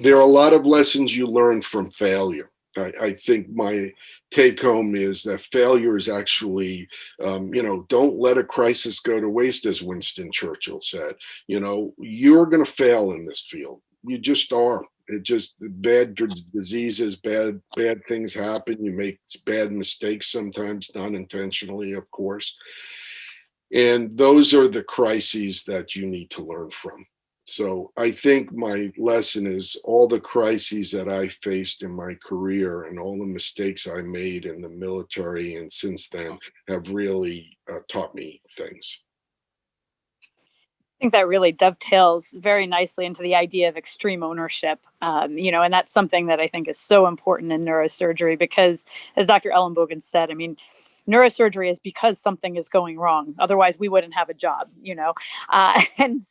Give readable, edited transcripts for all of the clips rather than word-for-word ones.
there are a lot of lessons you learn from failure. I think my take home is that failure is actually, don't let a crisis go to waste, as Winston Churchill said. You're going to fail in this field. You just are. It just bad diseases, bad things happen. You make bad mistakes sometimes, not intentionally, of course. And those are the crises that you need to learn from. So I think my lesson is all the crises that I faced in my career and all the mistakes I made in the military and since then have really taught me things. I think that really dovetails very nicely into the idea of extreme ownership, and that's something that I think is so important in neurosurgery because, as Dr. Ellenbogen said, I mean, neurosurgery is because something is going wrong. Otherwise, we wouldn't have a job. And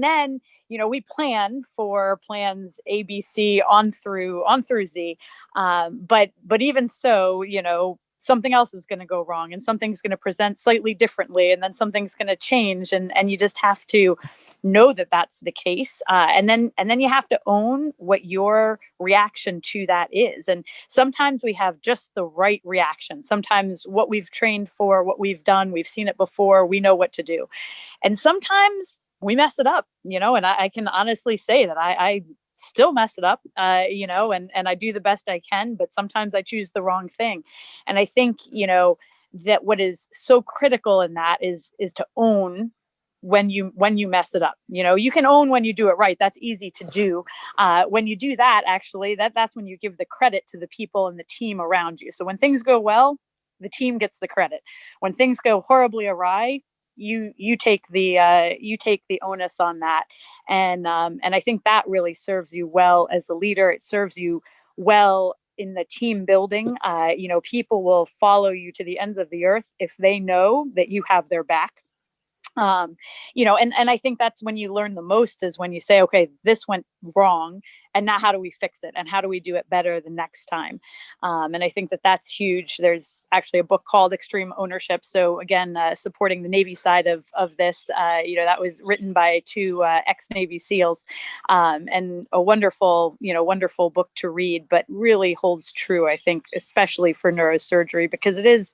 then, we plan for plans A, B, C on through Z. But even so, something else is going to go wrong and something's going to present slightly differently and then something's going to change and you just have to know that that's the case, and then you have to own what your reaction to that is. And sometimes we have just the right reaction. Sometimes what we've trained for, what we've done, we've seen it before, we know what to do. And sometimes we mess it up, and I can honestly say that I still mess it up, and I do the best I can, but sometimes I choose the wrong thing. And I think, that what is so critical in that is to own when you mess it up. You can own when you do it right. That's easy to do. When you do that, actually, that's when you give the credit to the people and the team around you. So when things go well, the team gets the credit. When things go horribly awry, you take the onus on that. And I think that really serves you well as a leader. It serves you well in the team building. People will follow you to the ends of the earth if they know that you have their back. And I think that's when you learn the most, is when you say, okay, this went wrong, and now how do we fix it, and how do we do it better the next time? And I think that that's huge. There's actually a book called Extreme Ownership. So again, supporting the Navy side of this, that was written by two ex-Navy SEALs, and a wonderful book to read, but really holds true, I think, especially for neurosurgery, because it is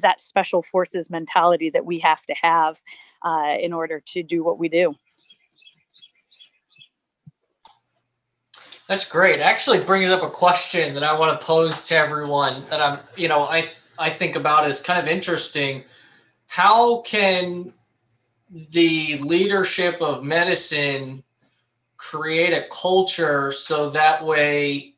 that special forces mentality that we have to have in order to do what we do. That's great. It actually brings up a question that I want to pose to everyone that I think about as kind of interesting. How can the leadership of medicine create a culture so that way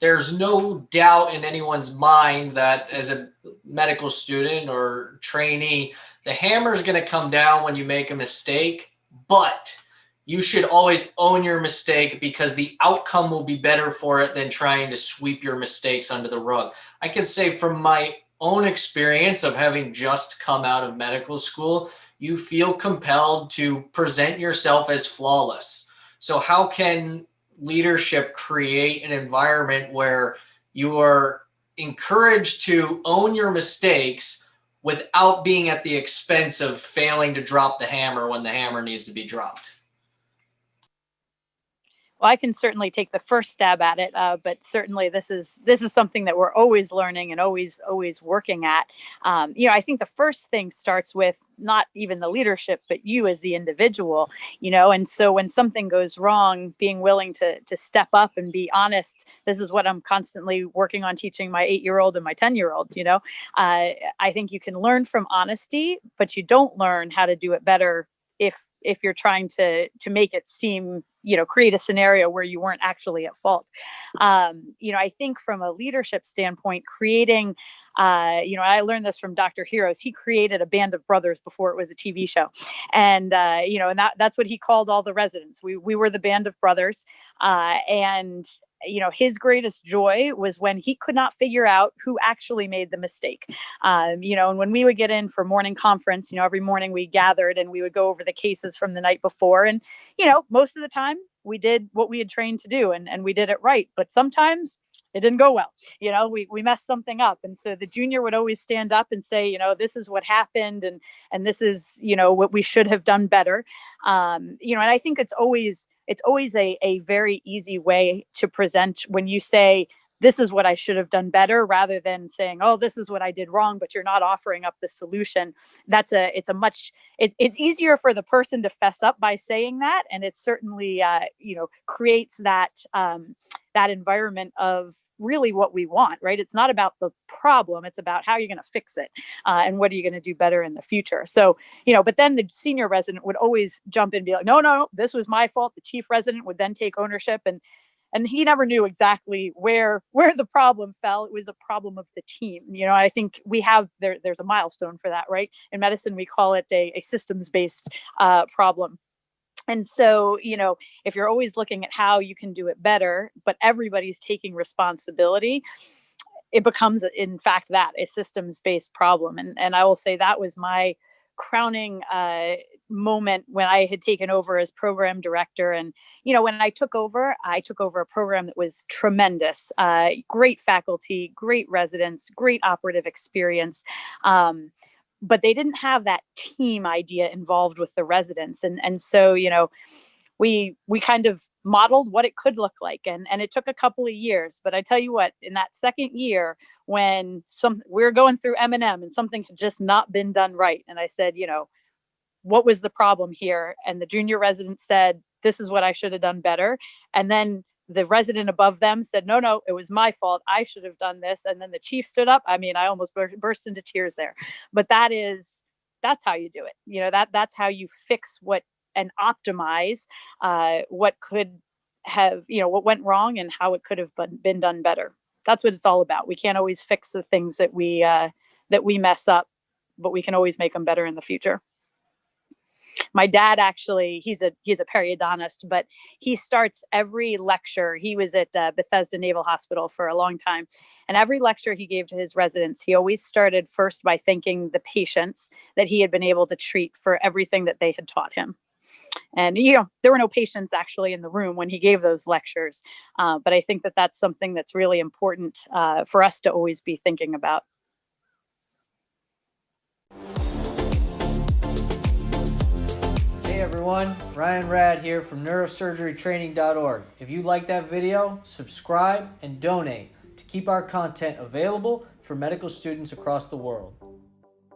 there's no doubt in anyone's mind that as a medical student or trainee, the hammer is going to come down when you make a mistake, but you should always own your mistake because the outcome will be better for it than trying to sweep your mistakes under the rug. I can say from my own experience of having just come out of medical school, you feel compelled to present yourself as flawless. So how can leadership create an environment where you are encouraged to own your mistakes without being at the expense of failing to drop the hammer when the hammer needs to be dropped? Well, I can certainly take the first stab at it, but certainly this is something that we're always learning and always working at. I think the first thing starts with not even the leadership, but you as the individual. And so when something goes wrong, being willing to step up and be honest. This is what I'm constantly working on teaching my 8-year-old and my 10-year-old. I think you can learn from honesty, but you don't learn how to do it better if you're trying to make it seem, create a scenario where you weren't actually at fault. I think from a leadership standpoint, creating, I learned this from Dr. Heroes. He created a band of brothers before it was a TV show. And that's what he called all the residents. We were the band of brothers. And his greatest joy was when he could not figure out who actually made the mistake. And when we would get in for morning conference, every morning we gathered and we would go over the cases from the night before. And, most of the time we did what we had trained to do and we did it right. But sometimes it didn't go well. We messed something up. And so the junior would always stand up and say, this is what happened. And this is, what we should have done better. And I think it's always it's always a very easy way to present when you say, this is what I should have done better, rather than saying, oh, this is what I did wrong, but you're not offering up the solution. It's easier for the person to fess up by saying that. And it certainly, creates that environment of really what we want, right? It's not about the problem. It's about how you're going to fix it, and what are you going to do better in the future. So, but then the senior resident would always jump in and be like, no, this was my fault. The chief resident would then take ownership, and he never knew exactly where the problem fell. It was a problem of the team. I think we have there's a milestone for that, right? In medicine, we call it a systems-based problem. And so, if you're always looking at how you can do it better, but everybody's taking responsibility, it becomes, in fact, that a systems-based problem. And I will say that was my crowning moment when I had taken over as program director. And, when I took over a program that was tremendous, great faculty, great residents, great operative experience. But they didn't have that team idea involved with the residents. And so, we kind of modeled what it could look like. And it took a couple of years. But I tell you what, in that second year, when we were going through M&M and something had just not been done right. And I said, what was the problem here? And the junior resident said, this is what I should have done better. And then the resident above them said, no, it was my fault. I should have done this. And then the chief stood up. I mean, I almost burst into tears there. But that's how you do it. That's how you fix and optimize what could have, what went wrong and how it could have been done better. That's what it's all about. We can't always fix the things that we mess up, but we can always make them better in the future. My dad, actually, he's a periodontist, but he starts every lecture. He was at Bethesda Naval Hospital for a long time. And every lecture he gave to his residents, he always started first by thanking the patients that he had been able to treat for everything that they had taught him. And, there were no patients actually in the room when he gave those lectures. But I think that that's something that's really important for us to always be thinking about. Hey everyone, Ryan Rad here from neurosurgerytraining.org. If you like that video, subscribe and donate to keep our content available for medical students across the world.